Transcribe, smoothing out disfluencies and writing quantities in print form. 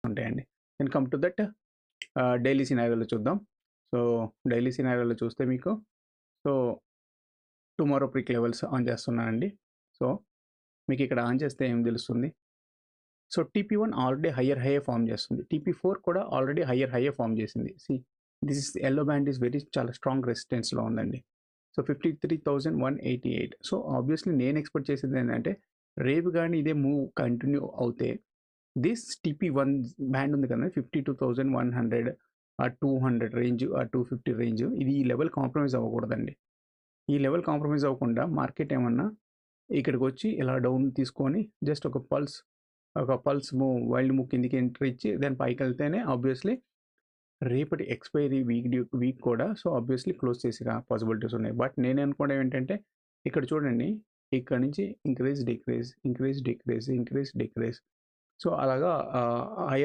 ఉంటాయండి. Then come to that daily సినారియోలో చూద్దాం. సో, డైలీ సినారియోలో చూస్తే మీకు సో, టుమారో ప్రిక్ లెవెల్స్ ఆన్ చేస్తున్నానండి. సో, మీకు ఇక్కడ ఆన్ చేస్తే ఏం తెలుస్తుంది? So, TP1 already higher high form చేస్తుంది. TP4 కూడా ఆల్రెడీ హైయర్ హైయే ఫార్మ్ చేసింది. This is yellow band is చాలా స్ట్రాంగ్ రెసిస్టెన్స్‌లో ఉందండి. సో, 53,188. సో, ఆబ్వియస్‌లీ నేను ఎక్స్‌పెక్ట్ చేసేది ఏంటంటే, రేపు గాని ఇదే మూవ్ కంటిన్యూ అవుతే, దిస్ TP1 బ్యాండ్ ఉంది కదా! 52,100 ఆ 200 రేంజ్, ఆ 250 రేంజ్ ఇది ఈ లెవెల్ కాంప్రమైజ్ అవ్వకూడదండి. ఈ లెవెల్ కాంప్రమైజ్ అవ్వకుండా మార్కెట్ ఏమన్నా ఇక్కడికొచ్చి ఇలా డౌన్ తీసుకొని జస్ట్ ఒక పల్స్ మూవ్, వైల్డ్ మూవ్ కిందకి ఎంట్రీ ఇచ్చి దాని పైకెళ్తేనే ఆబ్వియస్‌లీ రేపటి ఎక్స్‌పైరీ వీక్ కూడా సో, ఆబ్వియస్‌లీ క్లోజ్ చేసే పాసిబిలిటీస్ ఉన్నాయి. బట్ నేననుకోవడం ఏంటంటే, ఇక్కడ చూడండి ఇక్కడ నుంచి increase, decrease, increase, decrease, increase, decrease. So, అలాగా హైయర్